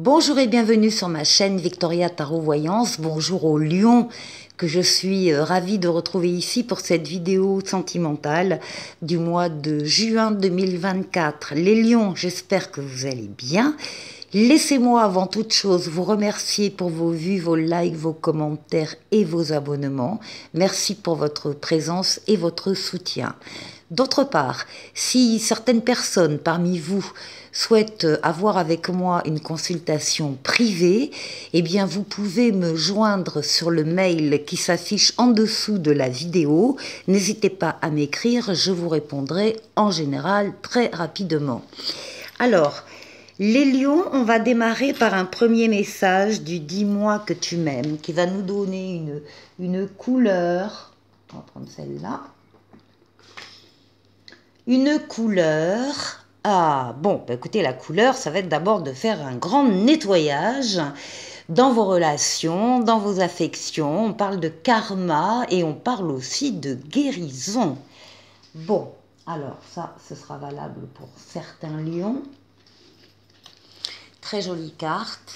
Bonjour et bienvenue sur ma chaîne Victoria Tarot Voyance. Bonjour aux lions que je suis ravie de retrouver ici pour cette vidéo sentimentale du mois de juin 2024. Les lions, j'espère que vous allez bien. Laissez-moi avant toute chose vous remercier pour vos vues, vos likes, vos commentaires et vos abonnements. Merci pour votre présence et votre soutien. D'autre part, si certaines personnes parmi vous souhaitent avoir avec moi une consultation privée, eh bien vous pouvez me joindre sur le mail qui s'affiche en dessous de la vidéo. N'hésitez pas à m'écrire, je vous répondrai en général très rapidement. Alors, les lions, on va démarrer par un premier message du « Dis-moi que tu m'aimes » qui va nous donner une couleur. On va prendre celle-là. Une couleur. Ah, bon, bah écoutez, la couleur, ça va être d'abord de faire un grand nettoyage dans vos relations, dans vos affections. On parle de karma et on parle aussi de guérison. Bon, alors ça, ce sera valable pour certains lions. Très jolie carte.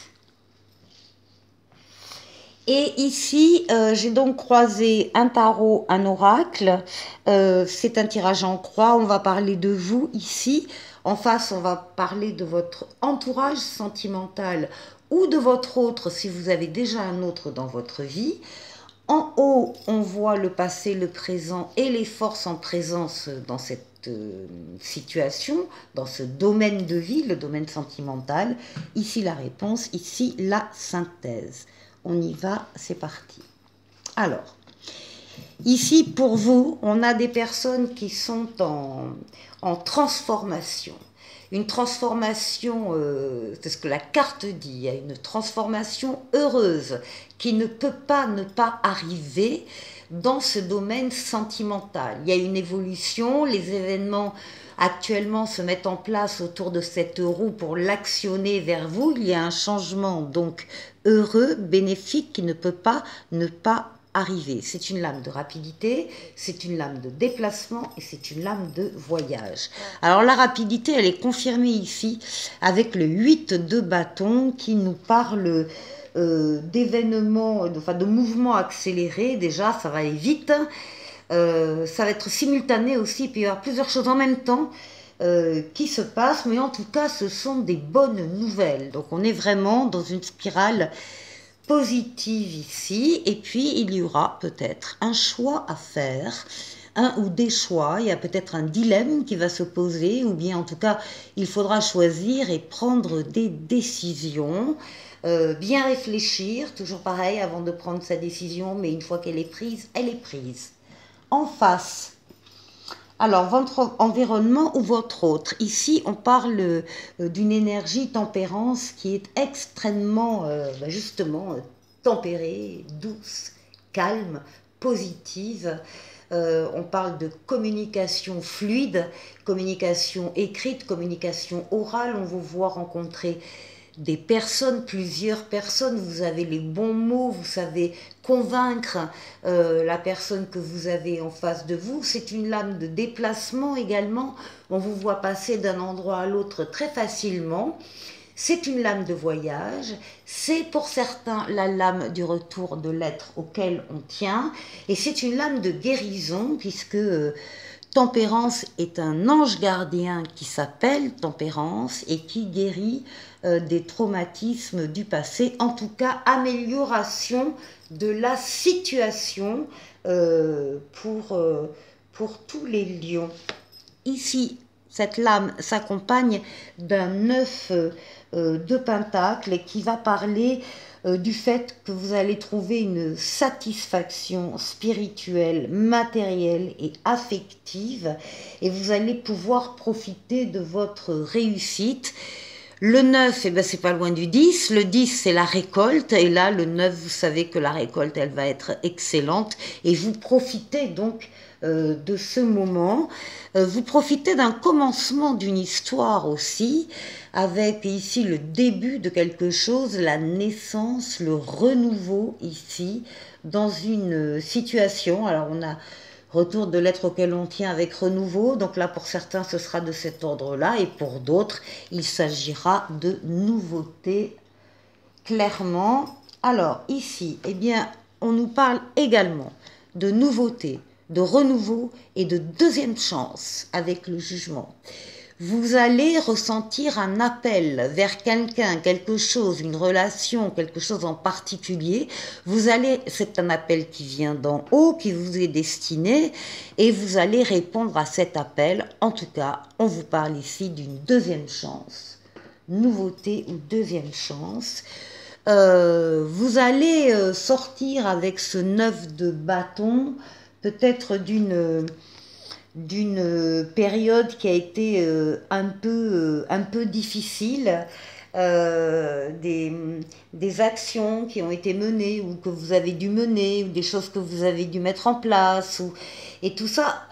Et ici, j'ai donc croisé un tarot, un oracle. C'est un tirage en croix. On va parler de vous ici. En face, on va parler de votre entourage sentimental ou de votre autre si vous avez déjà un autre dans votre vie. En haut, on voit le passé, le présent et les forces en présence dans cette situation, dans ce domaine de vie, le domaine sentimental. Ici, la réponse, ici, la synthèse. On y va, c'est parti. Alors, ici, pour vous, on a des personnes qui sont en transformation. Une transformation, c'est ce que la carte dit, il y a une transformation heureuse qui ne peut pas ne pas arriver dans ce domaine sentimental. Il y a une évolution, les événements actuellement se mettent en place autour de cette roue pour l'actionner vers vous. Il y a un changement donc heureux, bénéfique qui ne peut pas ne pas arriver. C'est une lame de rapidité, c'est une lame de déplacement et c'est une lame de voyage. Alors la rapidité, elle est confirmée ici avec le 8 de bâton qui nous parle d'événements, de mouvements accélérés. Déjà, ça va aller vite. Ça va être simultané aussi, puis il y aura plusieurs choses en même temps qui se passent, mais en tout cas, ce sont des bonnes nouvelles. Donc on est vraiment dans une spirale positive ici, et puis il y aura peut-être un choix à faire, un ou des choix, il y a peut-être un dilemme qui va se poser, ou bien en tout cas il faudra choisir et prendre des décisions, bien réfléchir, toujours pareil avant de prendre sa décision, mais une fois qu'elle est prise, elle est prise. En face, alors, votre environnement ou votre autre. Ici, on parle d'une énergie tempérance qui est extrêmement, justement, tempérée, douce, calme, positive. On parle de communication fluide, communication écrite, communication orale. On vous voit rencontrer des personnes, plusieurs personnes, vous avez les bons mots, vous savez convaincre la personne que vous avez en face de vous. C'est une lame de déplacement également, on vous voit passer d'un endroit à l'autre très facilement. C'est une lame de voyage, c'est pour certains la lame du retour de l'être auquel on tient, et c'est une lame de guérison puisque Tempérance est un ange gardien qui s'appelle Tempérance et qui guérit des traumatismes du passé, en tout cas amélioration de la situation pour tous les lions. Ici, cette lame s'accompagne d'un 9 de pentacle qui va parler du fait que vous allez trouver une satisfaction spirituelle, matérielle et affective et vous allez pouvoir profiter de votre réussite. Le 9, eh ben, c'est pas loin du 10. Le 10, c'est la récolte. Et là, le 9, vous savez que la récolte, elle va être excellente. Et vous profitez donc de ce moment. Vous profitez d'un commencement d'une histoire aussi, avec ici le début de quelque chose, la naissance, le renouveau ici, dans une situation. Alors, on a retour de l'être auquel on tient avec renouveau. Donc là, pour certains, ce sera de cet ordre-là. Et pour d'autres, il s'agira de nouveautés clairement. Alors, ici, eh bien, on nous parle également de nouveautés, de renouveau et de deuxième chance avec le jugement. Vous allez ressentir un appel vers quelqu'un, quelque chose, une relation, quelque chose en particulier. C'est un appel qui vient d'en haut, qui vous est destiné, et vous allez répondre à cet appel. En tout cas, on vous parle ici d'une deuxième chance. Nouveauté ou deuxième chance. Vous allez sortir avec ce 9 de bâton, peut-être d'une période qui a été un peu difficile, des actions qui ont été menées ou que vous avez dû mener, ou des choses que vous avez dû mettre en place, et tout ça,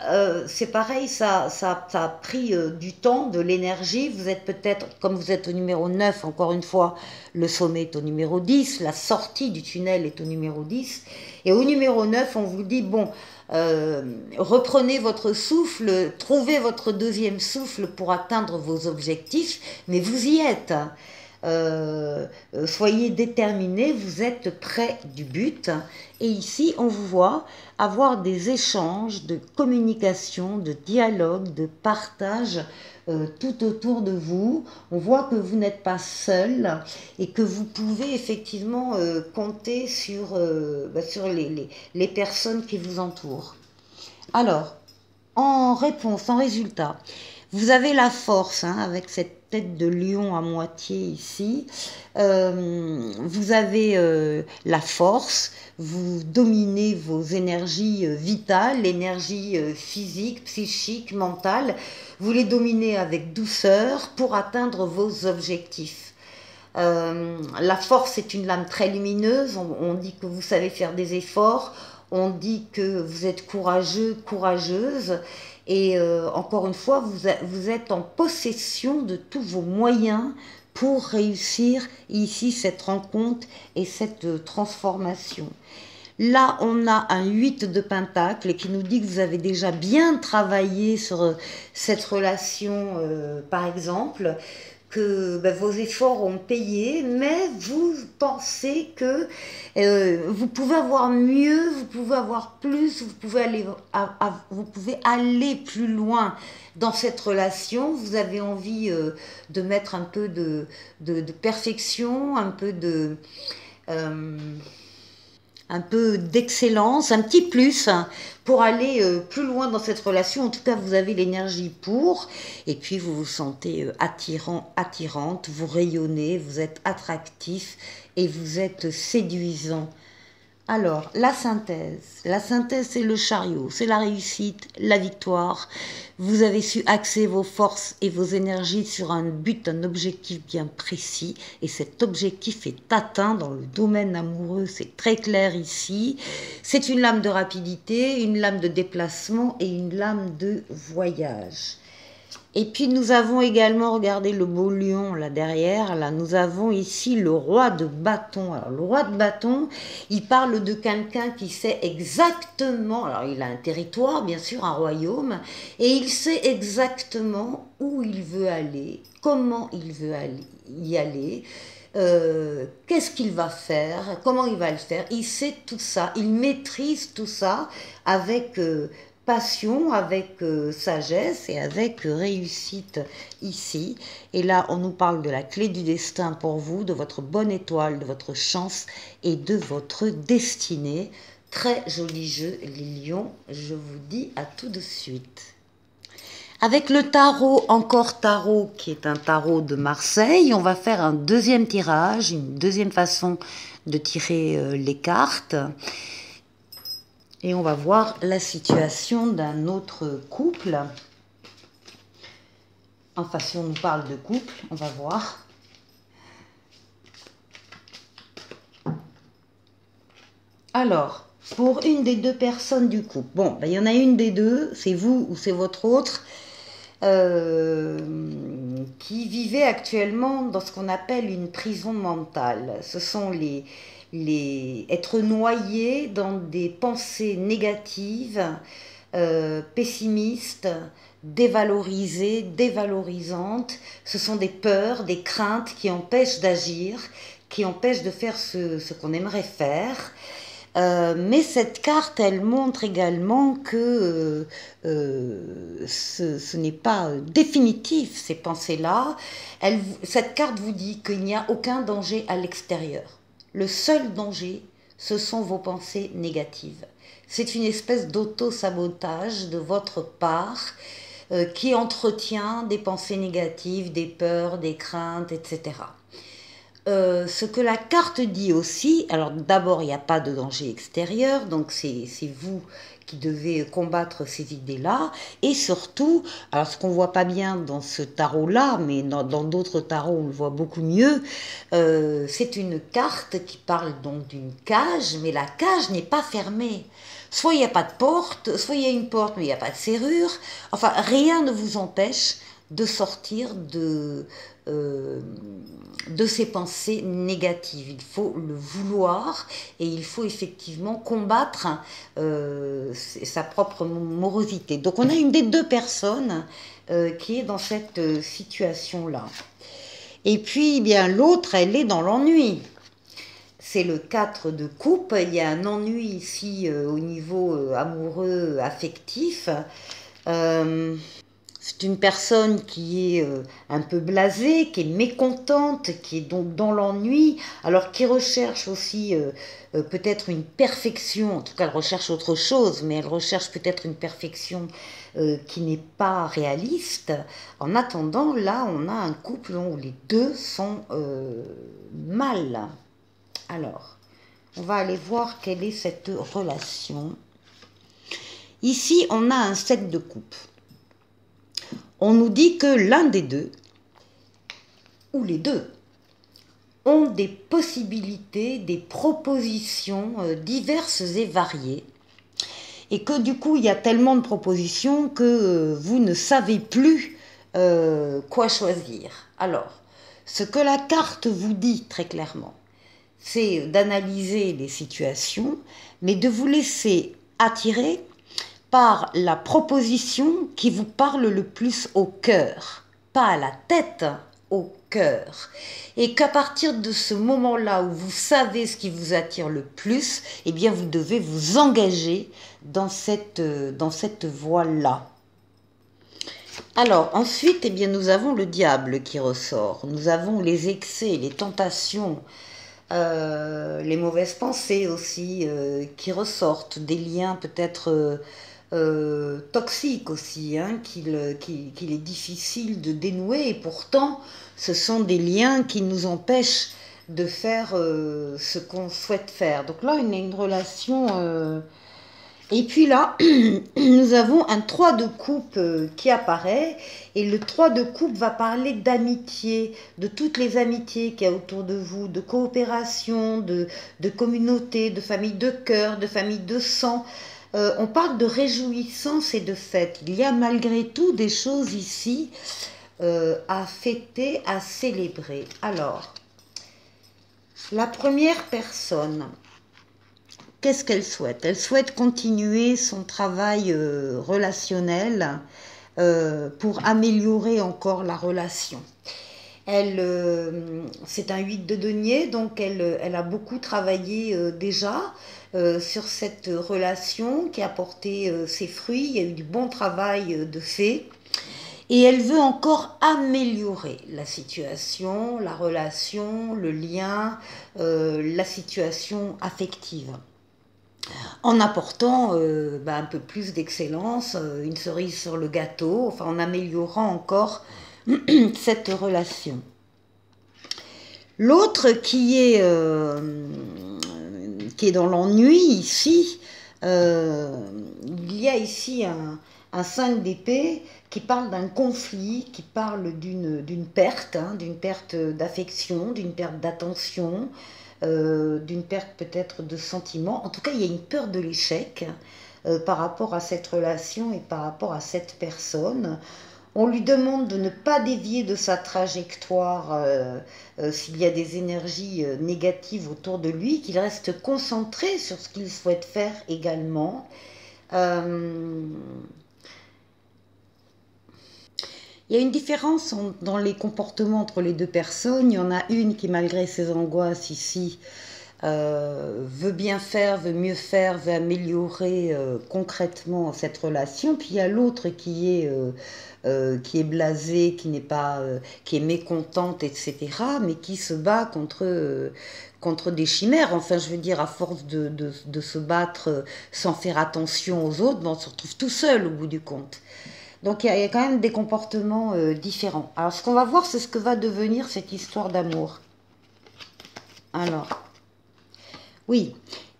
c'est pareil, ça a pris du temps, de l'énergie. Vous êtes peut-être, comme vous êtes au numéro 9, encore une fois, le sommet est au numéro 10, la sortie du tunnel est au numéro 10, et au numéro 9, on vous dit, bon, reprenez votre souffle, trouvez votre deuxième souffle pour atteindre vos objectifs, mais vous y êtes. Soyez déterminés, vous êtes près du but. Et ici, on vous voit avoir des échanges de communication, de dialogue, de partage tout autour de vous. On voit que vous n'êtes pas seul et que vous pouvez effectivement compter sur les personnes qui vous entourent. Alors, en réponse, en résultat, vous avez la force, hein, avec cette tête de lion à moitié ici. Vous avez la force, vous dominez vos énergies vitales, l'énergie physique, psychique, mentale. Vous les dominez avec douceur pour atteindre vos objectifs. La force est une lame très lumineuse, on dit que vous savez faire des efforts, on dit que vous êtes courageux, courageuse, et encore une fois, vous êtes en possession de tous vos moyens pour réussir ici cette rencontre et cette transformation. Là, on a un 8 de pentacle qui nous dit que vous avez déjà bien travaillé sur cette relation, par exemple, que vos efforts ont payé, mais vous pensez que vous pouvez avoir mieux, vous pouvez avoir plus, vous pouvez aller plus loin dans cette relation. Vous avez envie de mettre un peu de perfection, un peu d'excellence, un petit plus, hein, pour aller plus loin dans cette relation. En tout cas, vous avez l'énergie pour, et puis vous vous sentez attirante, vous rayonnez, vous êtes attractif et vous êtes séduisant. Alors, la synthèse, c'est le chariot, c'est la réussite, la victoire. Vous avez su axer vos forces et vos énergies sur un but, un objectif bien précis, et cet objectif est atteint dans le domaine amoureux, c'est très clair ici. C'est une lame de rapidité, une lame de déplacement et une lame de voyage. Et puis nous avons également, regardez le beau lion là derrière, là nous avons ici le roi de bâton. Alors le roi de bâton, il parle de quelqu'un qui sait exactement, alors il a un territoire bien sûr, un royaume, et il sait exactement où il veut aller, comment il veut y aller, qu'est-ce qu'il va faire, comment il va le faire. Il sait tout ça, il maîtrise tout ça avec passion, avec sagesse et avec réussite ici. Et là, on nous parle de la clé du destin pour vous, de votre bonne étoile, de votre chance et de votre destinée. Très joli jeu, les lions. Je vous dis à tout de suite. Avec le tarot, encore tarot, qui est un tarot de Marseille, on va faire un deuxième tirage, une deuxième façon de tirer les cartes. Et on va voir la situation d'un autre couple. Enfin, si on nous parle de couple, on va voir. Alors, pour une des deux personnes du couple, bon, il y en a une des deux, c'est vous ou c'est votre autre, qui vivait actuellement dans ce qu'on appelle une prison mentale. Ce sont être noyé dans des pensées négatives, pessimistes, dévalorisées, dévalorisantes. Ce sont des peurs, des craintes qui empêchent d'agir, qui empêche de faire ce qu'on aimerait faire. Mais cette carte, elle montre également que ce n'est pas définitif, ces pensées-là. Cette carte vous dit qu'il n'y a aucun danger à l'extérieur. Le seul danger, ce sont vos pensées négatives. C'est une espèce d'auto-sabotage de votre part qui entretient des pensées négatives, des peurs, des craintes, etc. Ce que la carte dit aussi, alors d'abord il n'y a pas de danger extérieur, donc c'est vous qui devez combattre ces idées-là, et surtout, alors ce qu'on ne voit pas bien dans ce tarot-là, mais dans d'autres tarots on le voit beaucoup mieux, c'est une carte qui parle donc d'une cage, mais la cage n'est pas fermée. Soit il n'y a pas de porte, soit il y a une porte mais il n'y a pas de serrure, enfin rien ne vous empêche de sortir de ces pensées négatives. Il faut le vouloir et il faut effectivement combattre sa propre morosité. Donc on a une des deux personnes qui est dans cette situation-là. Et puis eh bien l'autre, elle est dans l'ennui. C'est le 4 de coupe, il y a un ennui ici au niveau amoureux, affectif. C'est une personne qui est un peu blasée, qui est mécontente, qui est donc dans l'ennui, alors qui recherche aussi peut-être une perfection, en tout cas elle recherche autre chose, mais elle recherche peut-être une perfection qui n'est pas réaliste. En attendant, là on a un couple où les deux sont mal. Alors, on va aller voir quelle est cette relation. Ici, on a un 7 de coupe. On nous dit que l'un des deux, ou les deux, ont des possibilités, des propositions diverses et variées. Et que du coup, il y a tellement de propositions que vous ne savez plus quoi choisir. Alors, ce que la carte vous dit très clairement, c'est d'analyser les situations, mais de vous laisser attirer par la proposition qui vous parle le plus au cœur, pas à la tête, au cœur. Et qu'à partir de ce moment-là où vous savez ce qui vous attire le plus, eh bien vous devez vous engager dans cette voie-là. Alors ensuite, eh bien, nous avons le diable qui ressort, nous avons les excès, les tentations, les mauvaises pensées aussi qui ressortent, des liens peut-être toxiques aussi, hein, qu'il est difficile de dénouer, et pourtant ce sont des liens qui nous empêchent de faire ce qu'on souhaite faire. Donc là, on a une relation... Et puis là, nous avons un 3 de coupe qui apparaît. Et le 3 de coupe va parler d'amitié, de toutes les amitiés qu'il y a autour de vous, de coopération, de communauté, de famille de cœur, de famille de sang. On parle de réjouissance et de fête. Il y a malgré tout des choses ici à fêter, à célébrer. Alors, la première personne... Qu'est-ce qu'elle souhaite? Elle souhaite continuer son travail relationnel pour améliorer encore la relation. C'est un 8 de denier, donc elle a beaucoup travaillé déjà sur cette relation qui a porté ses fruits. Il y a eu du bon travail de fait. Et elle veut encore améliorer la situation, la relation, le lien, la situation affective, en apportant un peu plus d'excellence, une cerise sur le gâteau, enfin en améliorant encore cette relation. L'autre qui est dans l'ennui ici, il y a ici un 5 d'épée qui parle d'un conflit, qui parle d'une perte, hein, d'une perte d'affection, d'une perte d'attention, d'une perte peut-être de sentiments. En tout cas, il y a une peur de l'échec par rapport à cette relation et par rapport à cette personne. On lui demande de ne pas dévier de sa trajectoire s'il y a des énergies négatives autour de lui, qu'il reste concentré sur ce qu'il souhaite faire également. Il y a une différence dans les comportements entre les deux personnes. Il y en a une qui, malgré ses angoisses ici, veut bien faire, veut mieux faire, veut améliorer concrètement cette relation. Puis il y a l'autre qui est blasée, qui n'est pas, qui est mécontente, etc., mais qui se bat contre des chimères. Enfin, je veux dire, à force de se battre sans faire attention aux autres, ben, on se retrouve tout seul au bout du compte. Donc il y a quand même des comportements différents. Alors ce qu'on va voir, c'est ce que va devenir cette histoire d'amour. Alors, oui,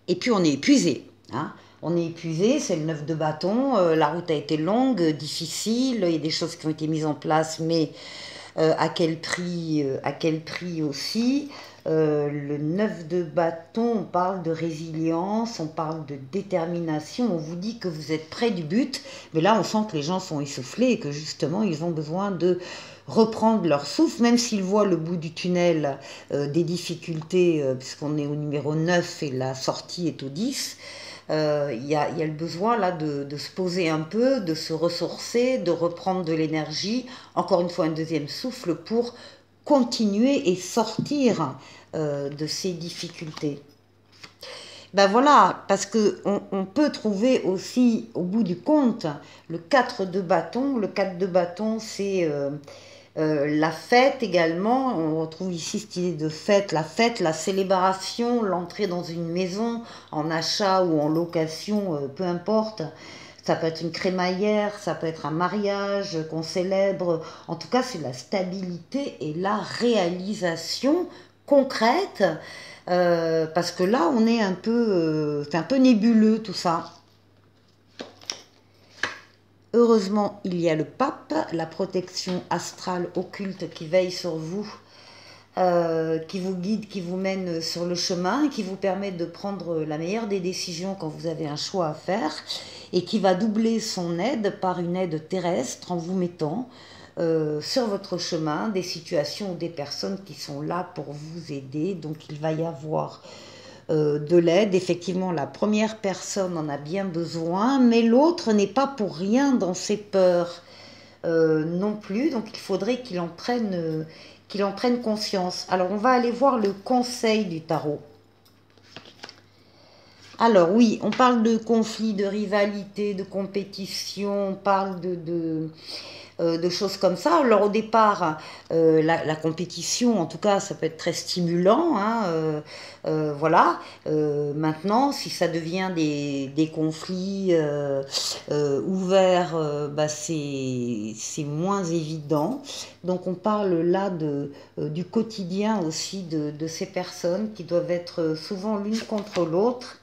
et puis on est épuisé. Hein. On est épuisé, c'est le 9 de bâton, la route a été longue, difficile, il y a des choses qui ont été mises en place, mais à quel prix aussi. Le 9 de bâton, on parle de résilience, on parle de détermination, on vous dit que vous êtes près du but, mais là on sent que les gens sont essoufflés et que justement ils ont besoin de reprendre leur souffle, même s'ils voient le bout du tunnel des difficultés, puisqu'on est au numéro 9 et la sortie est au 10. Il y a le besoin là de se poser un peu, de se ressourcer, de reprendre de l'énergie, encore une fois un deuxième souffle pour continuer et sortir de ces difficultés. Ben voilà, parce qu'on peut trouver aussi au bout du compte le 4 de bâton. Le 4 de bâton, c'est la fête également. On retrouve ici cette idée de fête, la célébration, l'entrée dans une maison, en achat ou en location, peu importe. Ça peut être une crémaillère, ça peut être un mariage qu'on célèbre. En tout cas, c'est la stabilité et la réalisation concrète. Parce que là, on est c'est un peu nébuleux tout ça. Heureusement, il y a le pape, la protection astrale occulte qui veille sur vous, qui vous guide, qui vous mène sur le chemin, qui vous permet de prendre la meilleure des décisions quand vous avez un choix à faire, et qui va doubler son aide par une aide terrestre en vous mettant sur votre chemin des situations ou des personnes qui sont là pour vous aider. Donc il va y avoir de l'aide. Effectivement, la première personne en a bien besoin, mais l'autre n'est pas pour rien dans ses peurs non plus. Donc il faudrait qu'il en prenne conscience. Alors on va aller voir le conseil du tarot. Alors oui, on parle de conflit, de rivalité, de compétition, on parle de choses comme ça. Alors au départ, la compétition, en tout cas, ça peut être très stimulant. Hein, voilà. Maintenant, si ça devient des conflits ouverts, bah, c'est moins évident. Donc on parle là du quotidien aussi de ces personnes qui doivent être souvent l'une contre l'autre.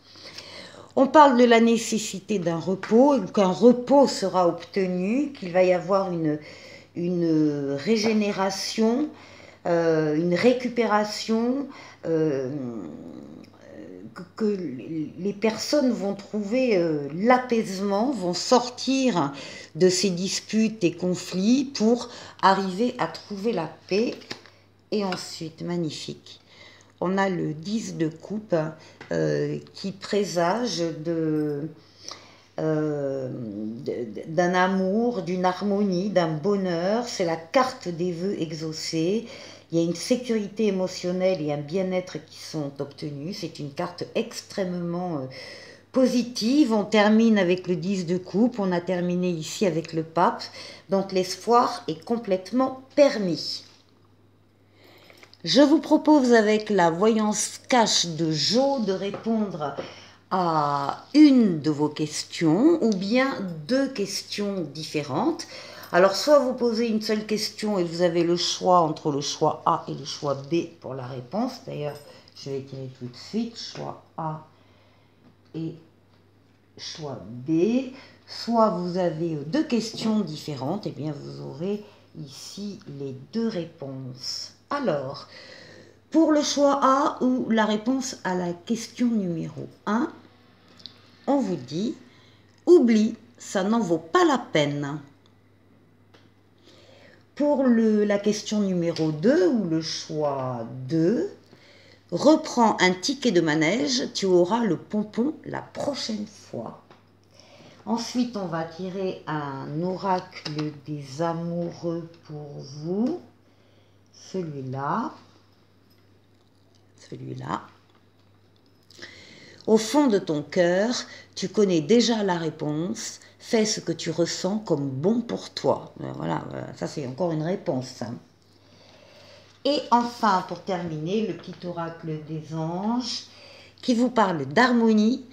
On parle de la nécessité d'un repos, qu'un repos sera obtenu, qu'il va y avoir une régénération, une récupération, que les personnes vont trouver l'apaisement, vont sortir de ces disputes et conflits pour arriver à trouver la paix. Et ensuite, magnifique, on a le 10 de coupe qui présage d'un amour, d'une harmonie, d'un bonheur. C'est la carte des vœux exaucés. Il y a une sécurité émotionnelle et un bien-être qui sont obtenus. C'est une carte extrêmement positive. On termine avec le 10 de coupe. On a terminé ici avec le pape. Donc l'espoir est complètement permis. Je vous propose avec la voyance cash de Jo de répondre à une de vos questions ou bien deux questions différentes. Alors soit vous posez une seule question et vous avez le choix entre le choix A et le choix B pour la réponse. D'ailleurs, je vais tirer tout de suite, choix A et choix B. Soit vous avez deux questions différentes, et bien vous aurez ici les deux réponses. Alors, pour le choix A ou la réponse à la question numéro 1, on vous dit « Oublie, ça n'en vaut pas la peine ». Pour la question numéro 2 ou le choix 2, « Reprends un ticket de manège, tu auras le pompon la prochaine fois ». Ensuite, on va tirer un oracle des amoureux pour vous. Celui-là. Celui-là. Au fond de ton cœur, tu connais déjà la réponse. Fais ce que tu ressens comme bon pour toi. Voilà, ça c'est encore une réponse. Et enfin, pour terminer, le petit oracle des anges qui vous parle d'harmonie.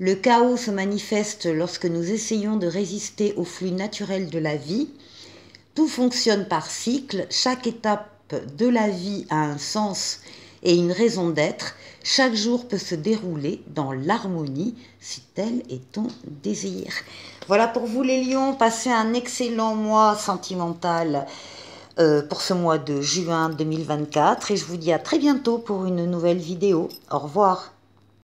Le chaos se manifeste lorsque nous essayons de résister au flux naturel de la vie. Tout fonctionne par cycle. Chaque étape de la vie a un sens et une raison d'être. Chaque jour peut se dérouler dans l'harmonie si tel est ton désir. Voilà pour vous les lions, passez un excellent mois sentimental pour ce mois de juin 2024 et je vous dis à très bientôt pour une nouvelle vidéo. Au revoir.